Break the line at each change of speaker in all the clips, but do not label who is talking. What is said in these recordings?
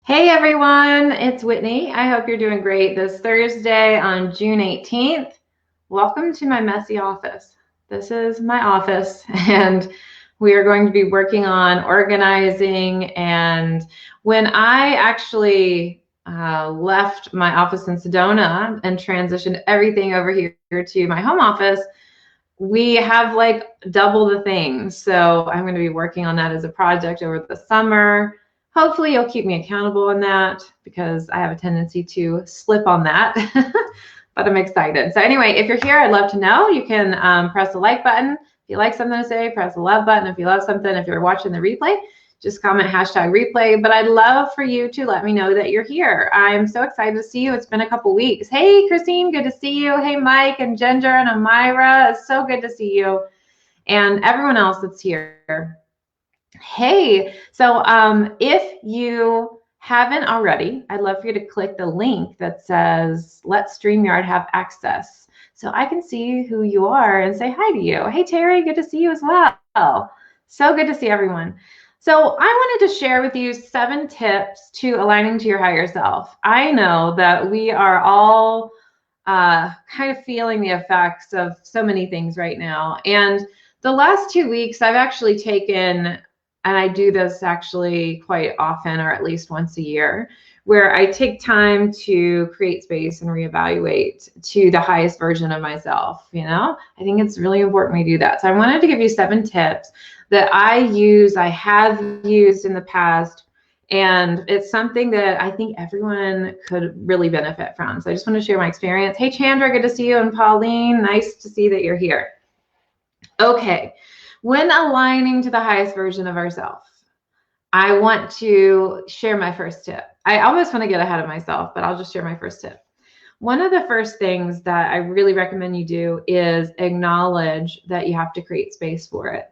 Hey everyone, it's Whitney. I hope you're doing great this Thursday on June 18th. Welcome to my messy office. This is my office, and we are going to be working on organizing. And when I actually left my office in Sedona and transitioned everything over here to my home office, we have like double the things. So I'm going to be working on that as a project over the summer. Hopefully you'll keep me accountable on that because I have a tendency to slip on that, but I'm excited. So anyway, if you're here, I'd love to know. You can press the like button. If you like something to say, press the love button. If you love something, if you're watching the replay, just comment #replay. But I'd love for you to let me know that you're here. I'm so excited to see you. It's been a couple weeks. Hey, Christine, good to see you. Hey, Mike and Ginger and Amira. It's so good to see you. And everyone else that's here. Hey, so if you haven't already, I'd love for you to click the link that says Let StreamYard have access so I can see who you are and say hi to you. Hey, Terry, good to see you as well. So good to see everyone. So I wanted to share with you 7 tips to aligning to your higher self. I know that we are all kind of feeling the effects of so many things right now. And the last 2 weeks, I've actually taken, and I do this actually quite often, or at least once a year, where I take time to create space and reevaluate to the highest version of myself. I think it's really important we do that. So I wanted to give you 7 tips that I have used in the past, and it's something that I think everyone could really benefit from. So I just want to share my experience. Hey, Chandra, good to see you. And Pauline, nice to see that you're here. Okay, when aligning to the highest version of ourselves, I want to share my first tip. I always want to get ahead of myself, but I'll just share my first tip. One of the first things that I really recommend you do is acknowledge that you have to create space for it.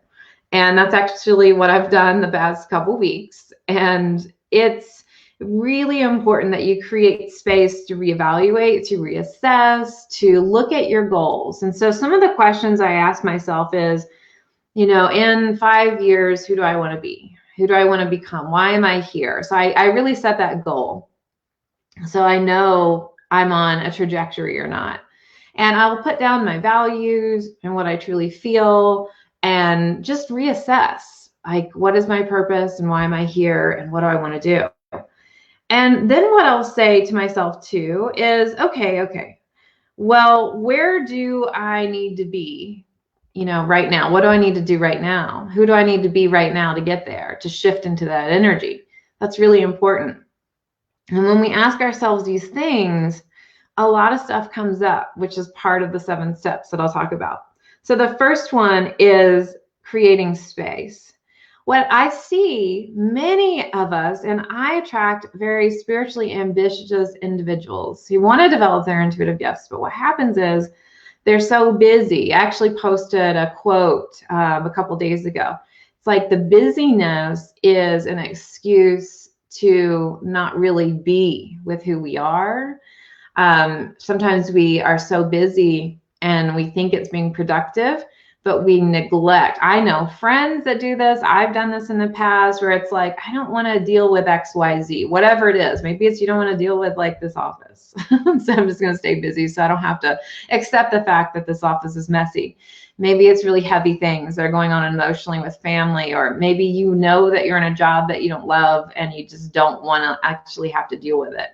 And that's actually what I've done the past couple weeks. And it's really important that you create space to reevaluate, to reassess, to look at your goals. And so some of the questions I ask myself is, in 5 years, who do I want to be? Who do I want to become? Why am I here? So I really set that goal, so I know I'm on a trajectory or not. And I'll put down my values and what I truly feel and just reassess, like, what is my purpose and why am I here and what do I want to do? And then what I'll say to myself too is, okay, well, where do I need to be, right now? What do I need to do right now? Who do I need to be right now to get there, to shift into that energy? That's really important. And when we ask ourselves these things, a lot of stuff comes up, which is part of the 7 steps that I'll talk about. So the first one is creating space. What I see many of us, and I attract very spiritually ambitious individuals who want to develop their intuitive gifts, but what happens is they're so busy. I actually posted a quote a couple days ago. It's like the busyness is an excuse to not really be with who we are. Sometimes we are so busy and we think it's being productive, but we neglect. I know friends that do this. I've done this in the past where it's like, I don't want to deal with XYZ, whatever it is. Maybe it's you don't want to deal with like this office. So I'm just going to stay busy so I don't have to accept the fact that this office is messy. Maybe it's really heavy things that are going on emotionally with family, or maybe you know that you're in a job that you don't love and you just don't want to actually have to deal with it.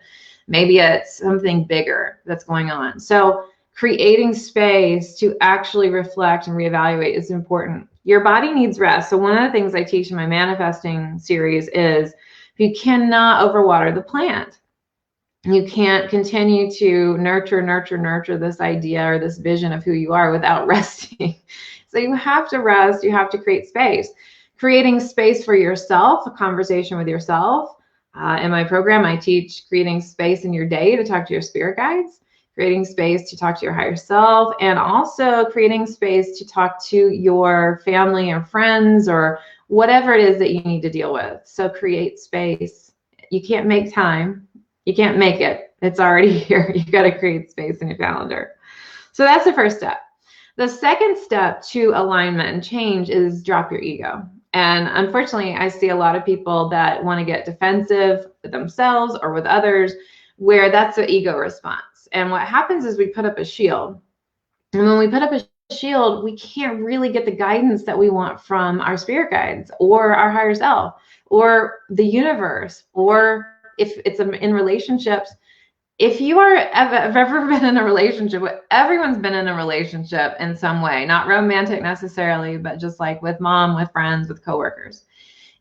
Maybe it's something bigger that's going on. So creating space to actually reflect and reevaluate is important. Your body needs rest. So one of the things I teach in my manifesting series is you cannot overwater the plant. You can't continue to nurture this idea or this vision of who you are without resting. So you have to rest. You have to create space. Creating space for yourself, a conversation with yourself. In my program, I teach creating space in your day to talk to your spirit guides, creating space to talk to your higher self, and also creating space to talk to your family and friends or whatever it is that you need to deal with. So create space. You can't make time. You can't make it. It's already here. You got to create space in your calendar. So that's the first step. The second step to alignment and change is drop your ego. And unfortunately, I see a lot of people that want to get defensive with themselves or with others, where that's the ego response. And what happens is we put up a shield. And when we put up a shield, we can't really get the guidance that we want from our spirit guides or our higher self or the universe, or if it's in relationships. If you have ever been in a relationship, everyone's been in a relationship in some way, not romantic necessarily, but just like with mom, with friends, with coworkers.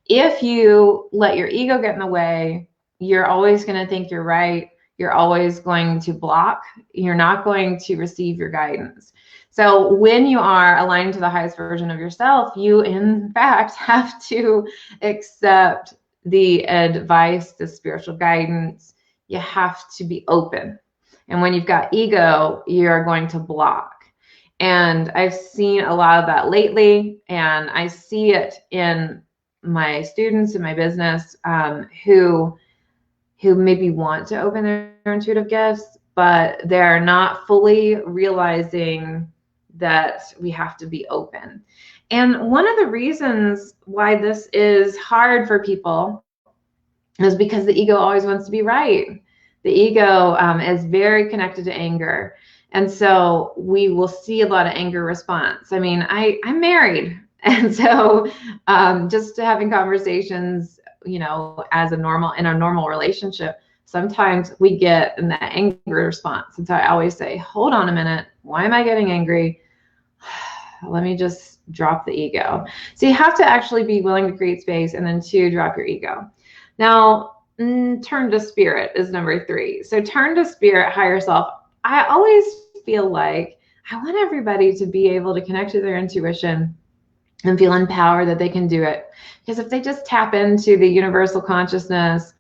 If you let your ego get in the way, you're always going to think you're right. You're always going to block. You're not going to receive your guidance. So when you are aligned to the highest version of yourself, you in fact have to accept the advice, the spiritual guidance. You have to be open. And when you've got ego, you're going to block. And I've seen a lot of that lately, and I see it in my students in my business who maybe want to open their intuitive gifts, but they're not fully realizing that we have to be open. And one of the reasons why this is hard for people is because the ego always wants to be right. The ego is very connected to anger. And so we will see a lot of anger response. I mean, I'm married. And so just having conversations, as in a normal relationship, sometimes we get in that anger response. And so I always say, hold on a minute. Why am I getting angry? Let me just drop the ego. So you have to actually be willing to create space, and then 2, drop your ego. Now, turn to spirit is number 3. So turn to spirit, higher self. I always feel like I want everybody to be able to connect to their intuition and feel empowered that they can do it. Because if they just tap into the universal consciousness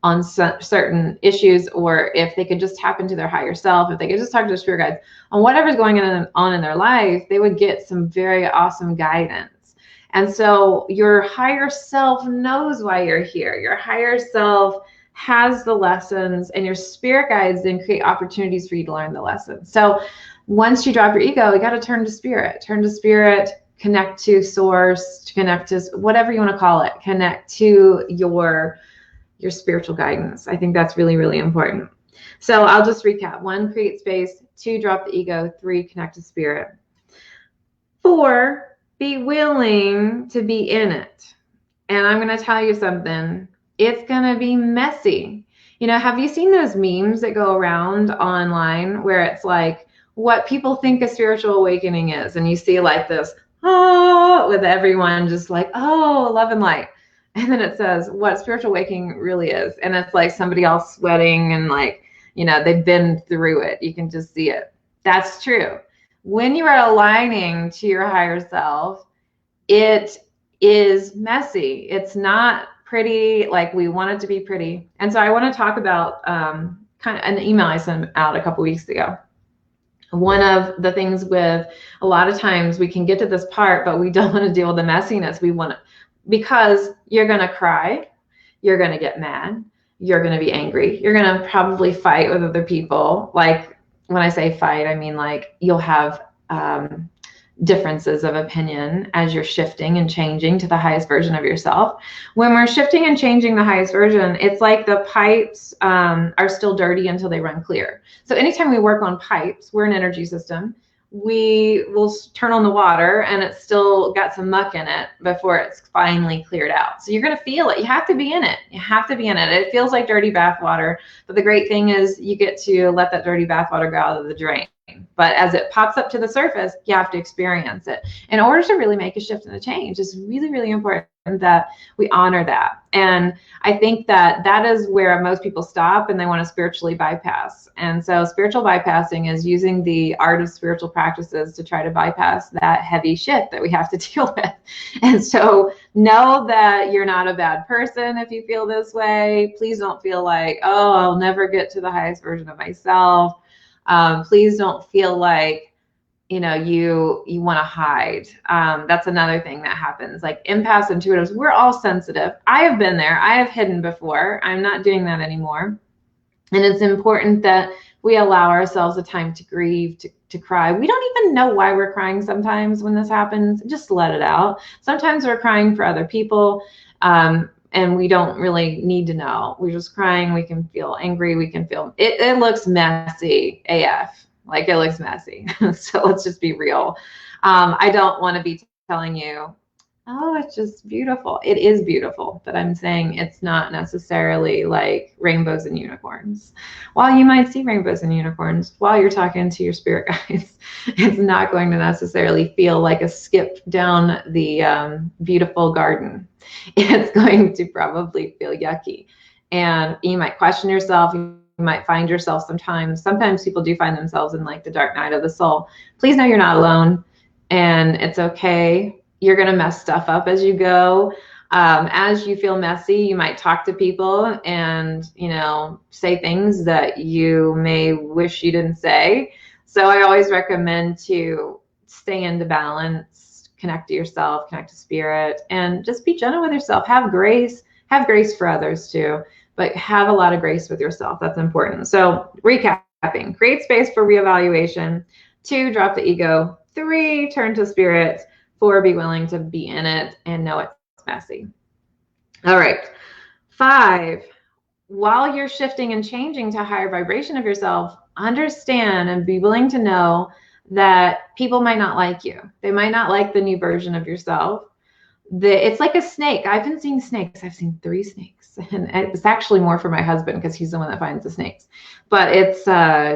on certain issues, or if they could just tap into their higher self, if they could just talk to their spirit guides on whatever's going on in their life, they would get some very awesome guidance. And so your higher self knows why you're here. Your higher self has the lessons, and your spirit guides then create opportunities for you to learn the lessons. So once you drop your ego, you got to turn to spirit, connect to source, to connect to whatever you want to call it, connect to your spiritual guidance. I think that's really, really important. So I'll just recap. 1, create space. 2, drop the ego. 3, connect to spirit. 4, be willing to be in it. And I'm going to tell you something. It's going to be messy. Have you seen those memes that go around online where it's like what people think a spiritual awakening is? And you see like this, with everyone just like, oh, love and light. And then it says what spiritual awakening really is. And it's like somebody else sweating and like, they've been through it. You can just see it. That's true. When you are aligning to your higher self, it is messy. It's not pretty like we want it to be pretty. And so I want to talk about kind of an email I sent out a couple weeks ago. One of the things with a lot of times we can get to this part, but we don't want to deal with the messiness. We want to, because you're going to cry, you're going to get mad, you're going to be angry, you're going to probably fight with other people. Like when I say fight, I mean like you'll have differences of opinion as you're shifting and changing to the highest version of yourself. When we're shifting and changing the highest version, it's like the pipes are still dirty until they run clear. So anytime we work on pipes, we're an energy system. We will turn on the water and it's still got some muck in it before it's finally cleared out. So you're going to feel it. You have to be in it. You have to be in it. It feels like dirty bath water. But the great thing is you get to let that dirty bath water go out of the drain. But as it pops up to the surface, you have to experience it. In order to really make a shift and a change, it's really, really important that we honor that. And I think that that is where most people stop and they want to spiritually bypass. And so spiritual bypassing is using the art of spiritual practices to try to bypass that heavy shit that we have to deal with. And so know that you're not a bad person if you feel this way. Please don't feel like, oh, I'll never get to the highest version of myself. Please don't feel like, you want to hide. That's another thing that happens. Like empaths, intuitives, we're all sensitive. I have been there. I have hidden before. I'm not doing that anymore. And it's important that we allow ourselves the time to grieve, to cry. We don't even know why we're crying sometimes when this happens. Just let it out. Sometimes we're crying for other people, and we don't really need to know. We're just crying. We can feel angry. We can feel it. It looks messy AF. Like, it looks messy. So let's just be real. I don't want to be telling you, oh, it's just beautiful. It is beautiful, but I'm saying it's not necessarily like rainbows and unicorns. While you might see rainbows and unicorns while you're talking to your spirit guides, it's not going to necessarily feel like a skip down the beautiful garden. It's going to probably feel yucky. And you might question yourself. You might find yourself sometimes people do find themselves in like the dark night of the soul. Please know you're not alone, and it's okay. You're going to mess stuff up as you go. As you feel messy, you might talk to people and, say things that you may wish you didn't say. So I always recommend to stay into balance, connect to yourself, connect to spirit, and just be gentle with yourself. Have grace for others too, but have a lot of grace with yourself. That's important. So recapping: create space for reevaluation. 2, drop the ego. 3, turn to spirit. 4, be willing to be in it and know it's messy. All right. 5, while you're shifting and changing to a higher vibration of yourself, understand and be willing to know that people might not like you. They might not like the new version of yourself. It's like a snake. I've been seeing snakes. I've seen 3 snakes, and it's actually more for my husband because he's the one that finds the snakes. But it's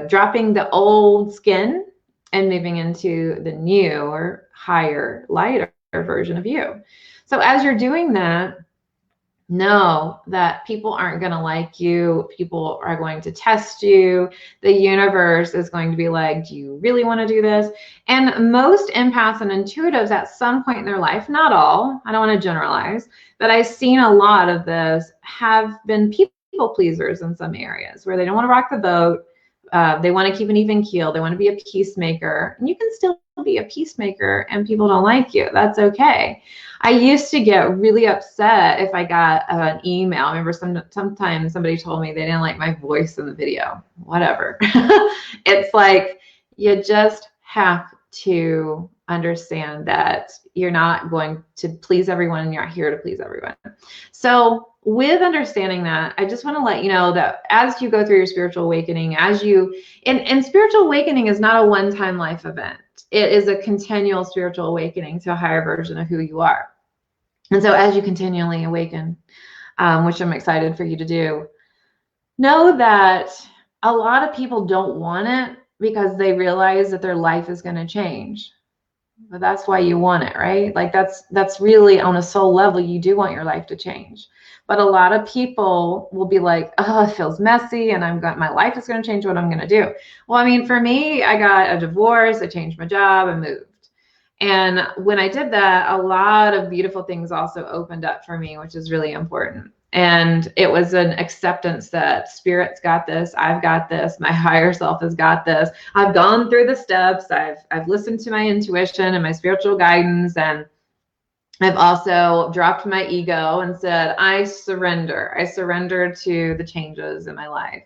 dropping the old skin and moving into the newer, higher, lighter version of you. So as you're doing that, know that people aren't going to like you. People are going to test you. The universe is going to be like, do you really want to do this? And most empaths and intuitives at some point in their life, not all, I don't want to generalize, but I've seen a lot of this, have been people pleasers in some areas where they don't want to rock the boat. They want to keep an even keel. They want to be a peacemaker. And you can still be a peacemaker and people don't like you. That's okay. I used to get really upset if I got an email. I remember sometimes somebody told me they didn't like my voice in the video. Whatever. It's like, you just have to understand that you're not going to please everyone and you're not here to please everyone. So with understanding that, I just want to let you know that as you go through your spiritual awakening, and spiritual awakening is not a one-time life event. It is a continual spiritual awakening to a higher version of who you are. And so as you continually awaken, which I'm excited for you to do, know that a lot of people don't want it because they realize that their life is going to change. But that's why you want it, right? Like that's really on a soul level, you do want your life to change. But a lot of people will be like, oh, it feels messy and my life is going to change. What I'm going to do? Well, I mean, for me, I got a divorce, I changed my job, I moved. And when I did that, a lot of beautiful things also opened up for me, which is really important. And it was an acceptance that spirit's got this, I've got this, my higher self has got this. I've gone through the steps, I've listened to my intuition and my spiritual guidance, and I've also dropped my ego and said, I surrender. I surrender to the changes in my life.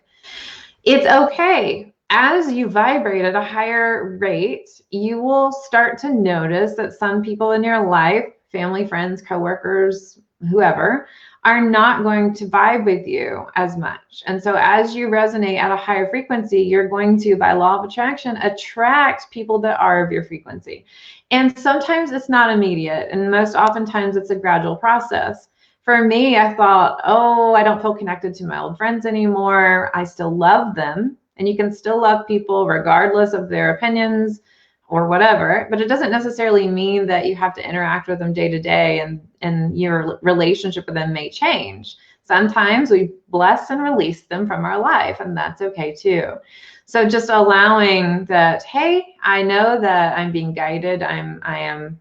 It's okay. As you vibrate at a higher rate, you will start to notice that some people in your life, family, friends, coworkers, whoever, are not going to vibe with you as much. And so as you resonate at a higher frequency, you're going to, by law of attraction, attract people that are of your frequency. And sometimes it's not immediate, and most oftentimes it's a gradual process. For me, I thought, oh, I don't feel connected to my old friends anymore. I still love them. And you can still love people regardless of their opinions or whatever, but it doesn't necessarily mean that you have to interact with them day to day, and your relationship with them may change. Sometimes we bless and release them from our life, and that's okay too. So just allowing that, hey, I know that I'm being guided. I am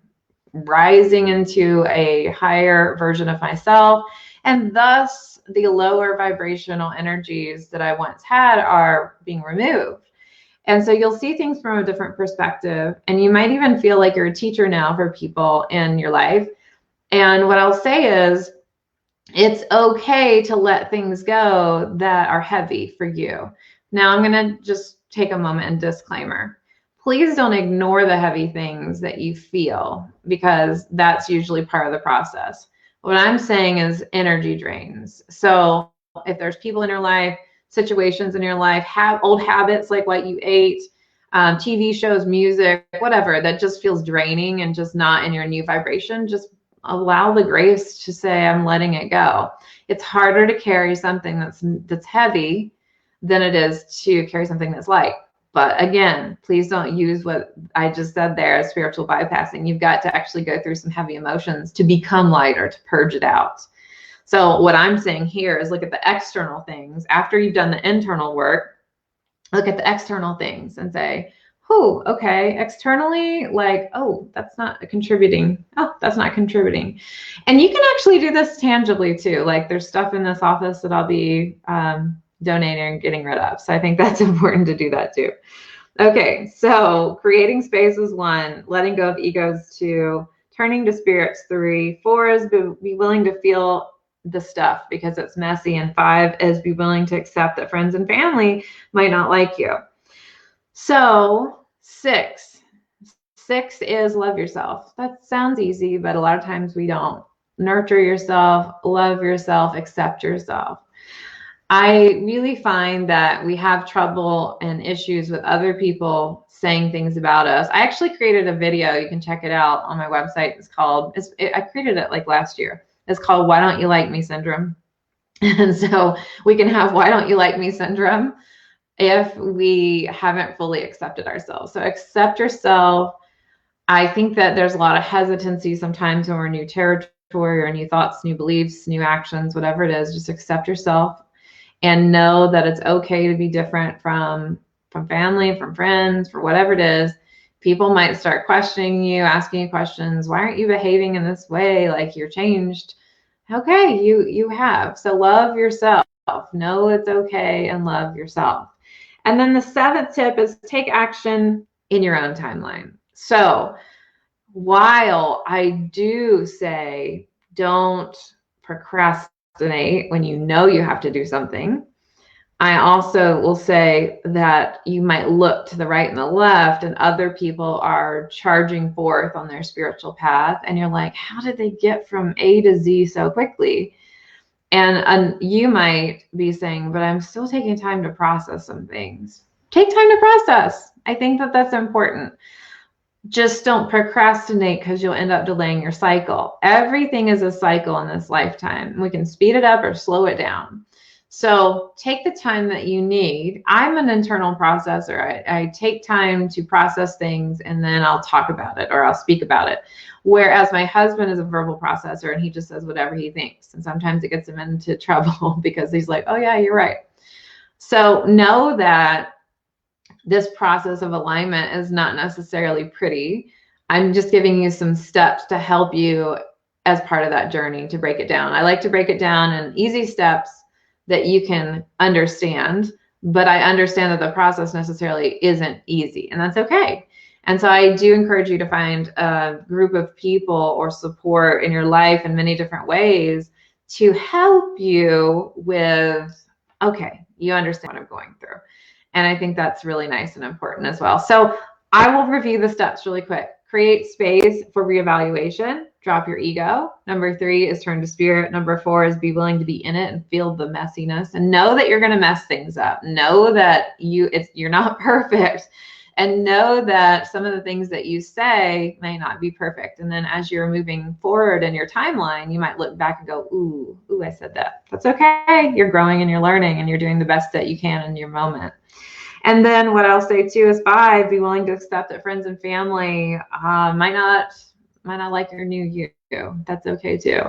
rising into a higher version of myself, and thus the lower vibrational energies that I once had are being removed. And so you'll see things from a different perspective, and you might even feel like you're a teacher now for people in your life. And what I'll say is, it's okay to let things go that are heavy for you. Now I'm going to just take a moment and disclaimer. please don't ignore the heavy things that you feel, because that's usually part of the process. What I'm saying is energy drains. So if there's people in your life, situations in your life, have old habits like what you ate, TV shows, music, whatever, that just feels draining and just not in your new vibration, just allow the grace to say, I'm letting it go. It's harder to carry something that's heavy than it is to carry something that's light. But again, please don't use what I just said there as spiritual bypassing. You've got to actually go through some heavy emotions to become lighter, to purge it out. So what I'm saying here is look at the external things. After you've done the internal work, look at the external things and say, oh, okay, externally, like, oh, that's not contributing. Oh, that's not contributing. And you can actually do this tangibly too. Like there's stuff in this office that I'll be donating and getting rid of. So I think that's important to do that too. Okay, so creating space is 1, letting go of egos 2, turning to spirits 3, 4 is be willing to feel the stuff because it's messy, and 5 is be willing to accept that friends and family might not like you. So 6 is love yourself. That sounds easy, but a lot of times we don't. Nurture yourself, love yourself, accept yourself. I really find that we have trouble and issues with other people saying things about us. I actually created a video. You can check it out on my website. I created it like last year. It's called Why Don't You Like Me Syndrome. And so we can have Why Don't You Like Me syndrome if we haven't fully accepted ourselves. So accept yourself. I think that there's a lot of hesitancy sometimes when we're new territory or new thoughts, new beliefs, new actions, whatever it is. Just accept yourself and know that it's okay to be different from family, from friends, for whatever it is. People might start questioning you, asking you questions. Why aren't you behaving in this way? Like you're changed. Okay, you have. So love yourself. Know it's okay and love yourself. And then the 7th tip is take action in your own timeline. So while I do say don't procrastinate when you know you have to do something, I also will say that you might look to the right and the left and other people are charging forth on their spiritual path. And you're like, how did they get from A to Z so quickly? And you might be saying, but I'm still taking time to process some things. Take time to process. I think that that's important. Just don't procrastinate because you'll end up delaying your cycle. Everything is a cycle in this lifetime. We can speed it up or slow it down. So take the time that you need. I'm an internal processor. I take time to process things and then I'll talk about it or I'll speak about it. Whereas my husband is a verbal processor and he just says whatever he thinks. And sometimes it gets him into trouble because he's like, oh yeah, you're right. So know that this process of alignment is not necessarily pretty. I'm just giving you some steps to help you as part of that journey to break it down. I like to break it down in easy steps that you can understand, but I understand that the process necessarily isn't easy, and that's okay. And so I do encourage you to find a group of people or support in your life in many different ways to help you with, okay, you understand what I'm going through. And I think that's really nice and important as well. So I will review the steps really quick. Create space for reevaluation. Drop your ego. Number 3 is turn to spirit. Number 4 is be willing to be in it and feel the messiness and know that you're going to mess things up. Know that you're not perfect, and know that some of the things that you say may not be perfect. And then as you're moving forward in your timeline, you might look back and go, ooh, I said that. That's okay. You're growing and you're learning and you're doing the best that you can in your moment. And then what I'll say too is 5, be willing to accept that friends and family might not like your new you. That's okay too.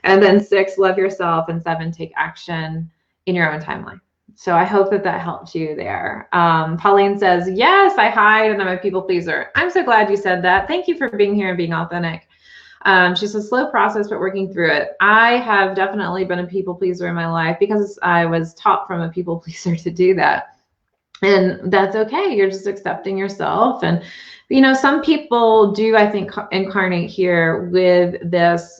And then 6, love yourself. And 7, take action in your own timeline. So I hope that helped you there. Pauline says, yes, I hide and I'm a people pleaser. I'm so glad you said that. Thank you for being here and being authentic. She says, slow process, but working through it. I have definitely been a people pleaser in my life because I was taught from a people pleaser to do that. And that's okay. You're just accepting yourself. And, you know, some people do, I think, incarnate here with this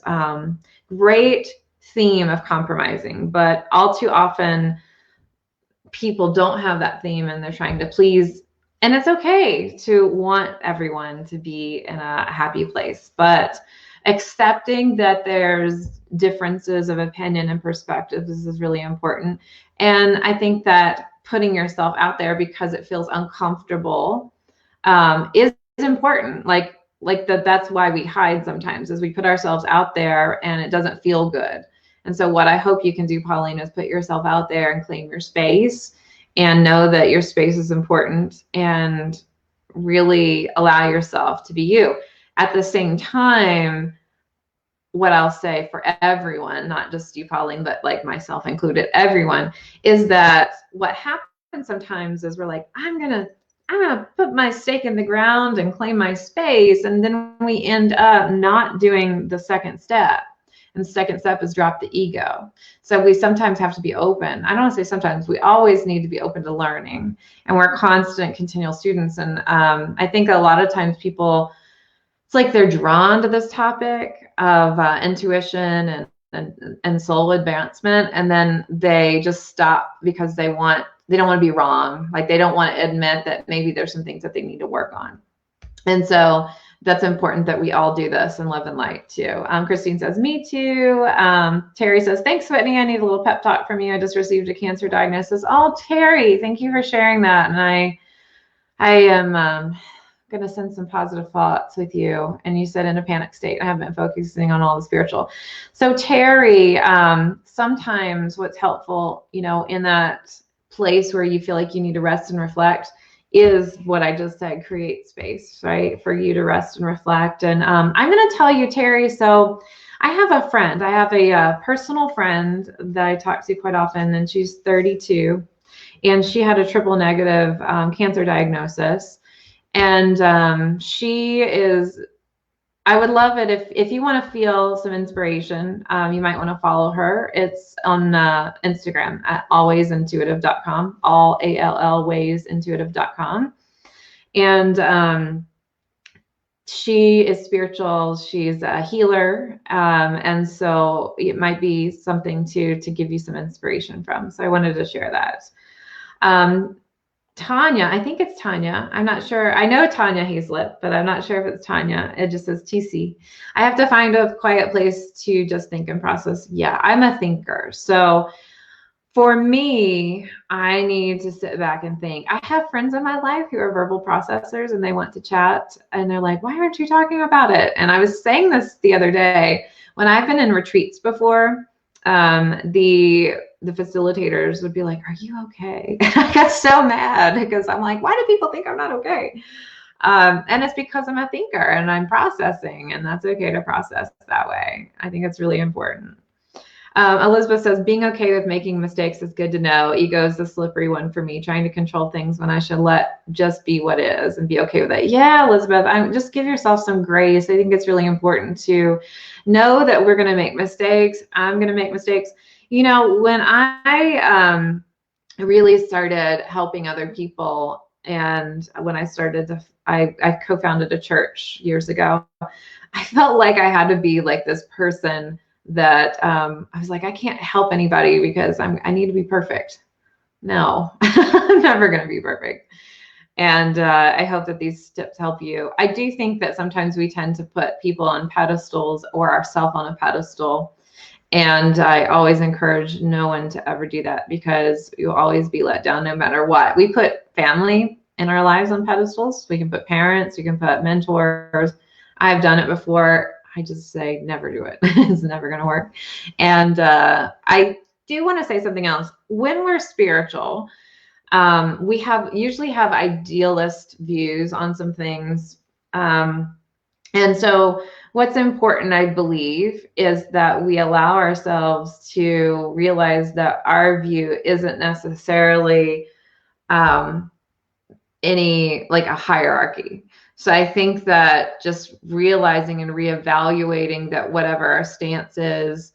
great theme of compromising, but all too often people don't have that theme and they're trying to please And it's okay to want everyone to be in a happy place, but accepting that there's differences of opinion and perspectives is really important. And I think that putting yourself out there because it feels uncomfortable is important. Like that's why we hide sometimes, is we put ourselves out there and it doesn't feel good. And so what I hope you can do, Pauline, is put yourself out there and claim your space and know that your space is important and really allow yourself to be you. At the same time, what I'll say for everyone, not just you, Pauline, but like myself included, everyone, is that what happens sometimes is we're like, I'm gonna put my stake in the ground and claim my space, and then we end up not doing the second step. And the second step is drop the ego. So we sometimes have to be open. I don't want to say sometimes, we always need to be open to learning. And we're constant, continual students. And I think a lot of times people, it's like they're drawn to this topic of intuition and soul advancement, and then they just stop because they don't want to be wrong. Like they don't want to admit that maybe there's some things that they need to work on. And so that's important that we all do this in love and light too. Christine says, me too. Terry says, thanks, Whitney. I need a little pep talk from you. I just received a cancer diagnosis. Oh, Terry, thank you for sharing that. And I am going to send some positive thoughts with you. And you said in a panic state. I haven't been focusing on all the spiritual. So Terry, sometimes what's helpful, in that place where you feel like you need to rest and reflect, is what I just said, create space, right, for you to rest and reflect. And I'm going to tell you, Terry, so I have a friend. I have a personal friend that I talk to quite often, and she's 32, and she had a triple negative cancer diagnosis. And she is, I would love it if you want to feel some inspiration, you might want to follow her. It's on Instagram at allwaysintuitive.com, allwaysintuitive.com. And she is spiritual. She's a healer. And so it might be something to give you some inspiration from. So I wanted to share that. Tanya, I think it's Tanya. I'm not sure. I know Tanya Hazlett, but I'm not sure if it's Tanya. It just says TC. I have to find a quiet place to just think and process. Yeah, I'm a thinker. So for me, I need to sit back and think. I have friends in my life who are verbal processors and they want to chat and they're like, why aren't you talking about it? And I was saying this the other day when I've been in retreats before. The facilitators would be like, are you okay? I got so mad because I'm like, why do people think I'm not okay? And it's because I'm a thinker and I'm processing, and that's okay to process that way. I think it's really important. Elizabeth says, being okay with making mistakes is good to know. Ego is the slippery one for me, trying to control things when I should let just be what is and be okay with it. Yeah, Elizabeth, just give yourself some grace. I think it's really important to know that we're going to make mistakes. I'm going to make mistakes. When I really started helping other people, and when I started to, I co-founded a church years ago, I felt like I had to be like this person that I was like, I can't help anybody because I need to be perfect. No, I'm never going to be perfect. And I hope that these tips help you. I do think that sometimes we tend to put people on pedestals or ourselves on a pedestal. And I always encourage no one to ever do that, because you'll always be let down no matter what. We put family in our lives on pedestals. We can put parents, we can put mentors. I've done it before. I just say, never do it. It's never going to work. And I do want to say something else. When we're spiritual, we usually have idealist views on some things. And so what's important, I believe, is that we allow ourselves to realize that our view isn't necessarily any like a hierarchy. So I think that just realizing and reevaluating that whatever our stance is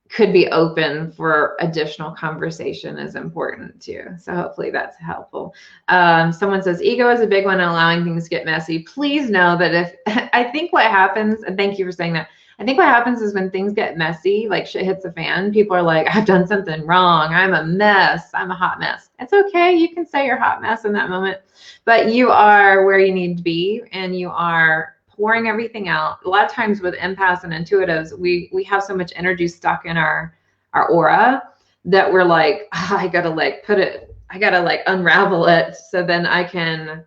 could be open for additional conversation is important too. So hopefully that's helpful. Someone says, ego is a big one and allowing things to get messy. Please know that if I think what happens, and thank you for saying that, I think what happens is when things get messy, like shit hits the fan, people are like, I've done something wrong. I'm a mess. I'm a hot mess. It's okay. You can say you're a hot mess in that moment, but you are where you need to be, and you are pouring everything out. A lot of times with empaths and intuitives, we have so much energy stuck in our aura that we're like, I gotta like put it, I gotta like unravel it so then I can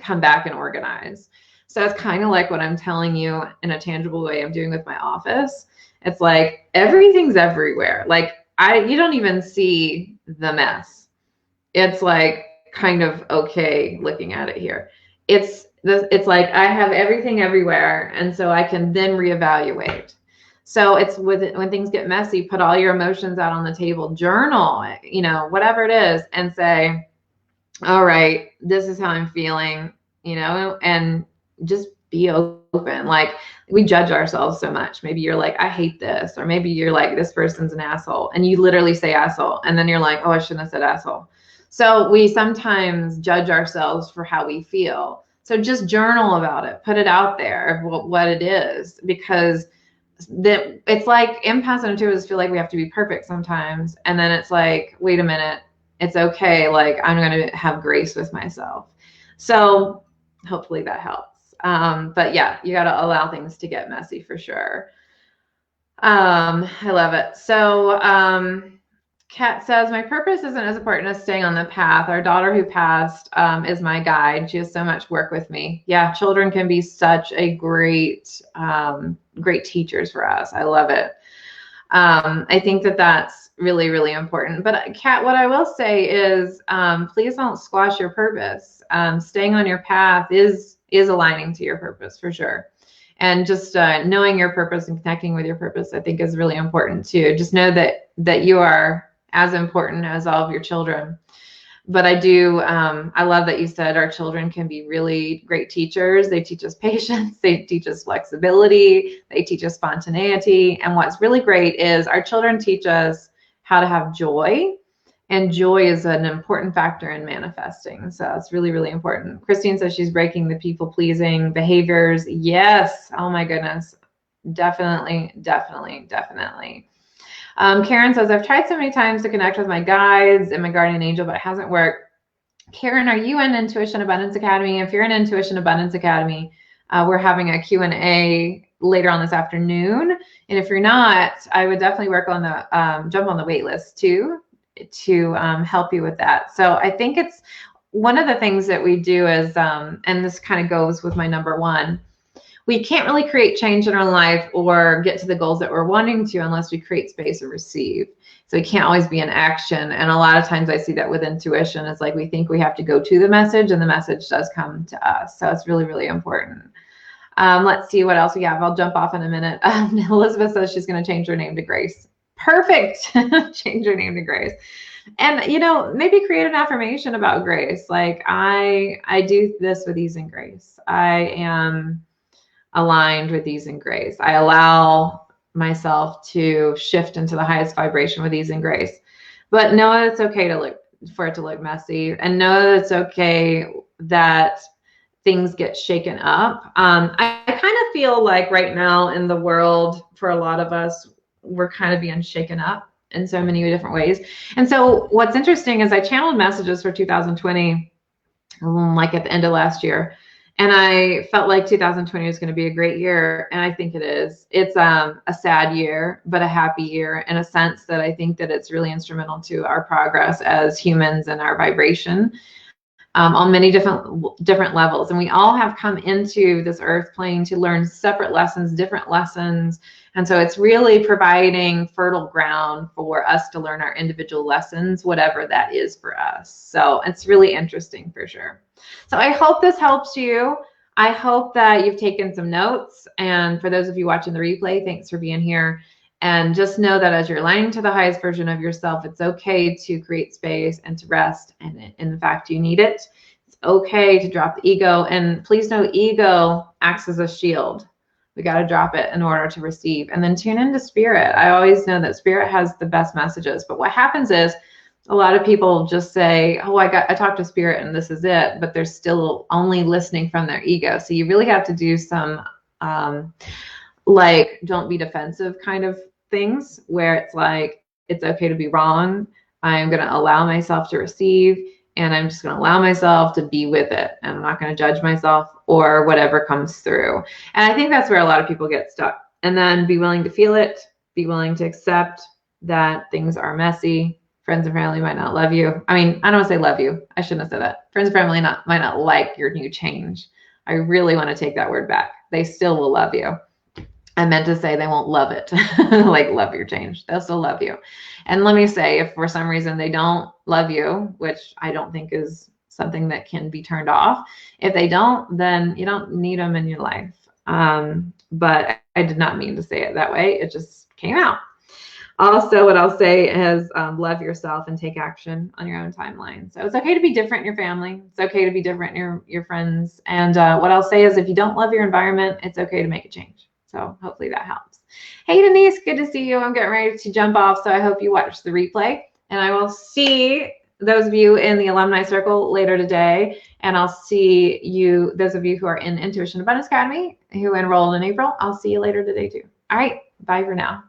come back and organize. So it's kind of like what I'm telling you in a tangible way I'm doing with my office. It's like everything's everywhere. Like you don't even see the mess. It's like kind of okay looking at it here. It's like I have everything everywhere, and so I can then reevaluate. So it's when things get messy, put all your emotions out on the table, journal, whatever it is, and say, all right, this is how I'm feeling, and just be open. Like we judge ourselves so much. Maybe you're like, I hate this, or maybe you're like, this person's an asshole, and you literally say asshole, and then you're like, oh, I shouldn't have said asshole. So we sometimes judge ourselves for how we feel. So just journal about it, put it out there of what it is, because it's like empaths and intuitives feel like we have to be perfect sometimes. And then it's like, wait a minute, it's okay. Like I'm going to have grace with myself. So hopefully that helps. But yeah, you got to allow things to get messy for sure. I love it. So, Kat says, my purpose isn't as important as staying on the path. Our daughter who passed is my guide. She has so much work with me. Yeah, children can be such a great teachers for us. I love it. I think that's really, really important. But Kat, what I will say is, please don't squash your purpose. Staying on your path is aligning to your purpose for sure. And just knowing your purpose and connecting with your purpose, I think is really important too. Just know that you are as important as all of your children. But I love that you said our children can be really great teachers. They teach us patience. They teach us flexibility. They teach us spontaneity. And what's really great is our children teach us how to have joy. And joy is an important factor in manifesting. So it's really, really important. Christine says she's breaking the people-pleasing behaviors. Yes. Oh my goodness. Definitely, definitely, definitely. Karen says, I've tried so many times to connect with my guides and my guardian angel, but it hasn't worked. Karen, are you in Intuition Abundance Academy? If you're in Intuition Abundance Academy, we're having a Q&A later on this afternoon. And if you're not, I would definitely work on the jump on the wait list too, to help you with that. So I think it's one of the things that we do is, and this kind of goes with my number one, we can't really create change in our life or get to the goals that we're wanting to unless we create space to receive. So we can't always be in action. And a lot of times I see that with intuition. It's like we think we have to go to the message, and the message does come to us. So it's really, really important. Let's see what else we have. I'll jump off in a minute. Elizabeth says she's going to change her name to Grace. Perfect. Change your name to Grace. And, maybe create an affirmation about grace. Like I do this with ease and grace. I am aligned with ease and grace. I allow myself to shift into the highest vibration with ease and grace. But know that it's okay for it to look messy, and know that it's okay that things get shaken up. I kind of feel like right now in the world, for a lot of us, we're kind of being shaken up in so many different ways. And so what's interesting is I channeled messages for 2020, like at the end of last year. And I felt like 2020 was going to be a great year. And I think it is. It's a sad year, but a happy year in a sense that I think that it's really instrumental to our progress as humans and our vibration on many different levels. And we all have come into this earth plane to learn separate lessons, different lessons. And so it's really providing fertile ground for us to learn our individual lessons, whatever that is for us. So it's really interesting for sure. So I hope this helps you. I hope that you've taken some notes. And for those of you watching the replay, thanks for being here. And just know that as you're aligning to the highest version of yourself, it's okay to create space and to rest. And in fact, you need it. It's okay to drop the ego. And please know, ego acts as a shield. We got to drop it in order to receive. And then tune into spirit. I always know that spirit has the best messages. But what happens is a lot of people just say, oh, I talked to spirit and this is it. But they're still only listening from their ego. So you really have to do some like don't be defensive kind of things, where it's like, it's okay to be wrong. I'm going to allow myself to receive, and I'm just going to allow myself to be with it. And I'm not going to judge myself or whatever comes through. And I think that's where a lot of people get stuck. And then be willing to feel it, be willing to accept that things are messy. Friends and family might not love you. I mean, I don't want to say love you. I shouldn't have said that. Friends and family might not like your new change. I really want to take that word back. They still will love you. I meant to say they won't love it, like love your change. They'll still love you. And let me say, if for some reason they don't love you, which I don't think is something that can be turned off, if they don't, then you don't need them in your life. But I did not mean to say it that way. It just came out. Also, what I'll say is love yourself and take action on your own timeline. So it's okay to be different in your family. It's okay to be different in your friends. And what I'll say is, if you don't love your environment, it's okay to make a change. So hopefully that helps. Hey, Denise, good to see you. I'm getting ready to jump off, so I hope you watch the replay. And I will see those of you in the alumni circle later today. And I'll see you, those of you who are in Intuition Abundance Academy, who enrolled in April, I'll see you later today too. All right, bye for now.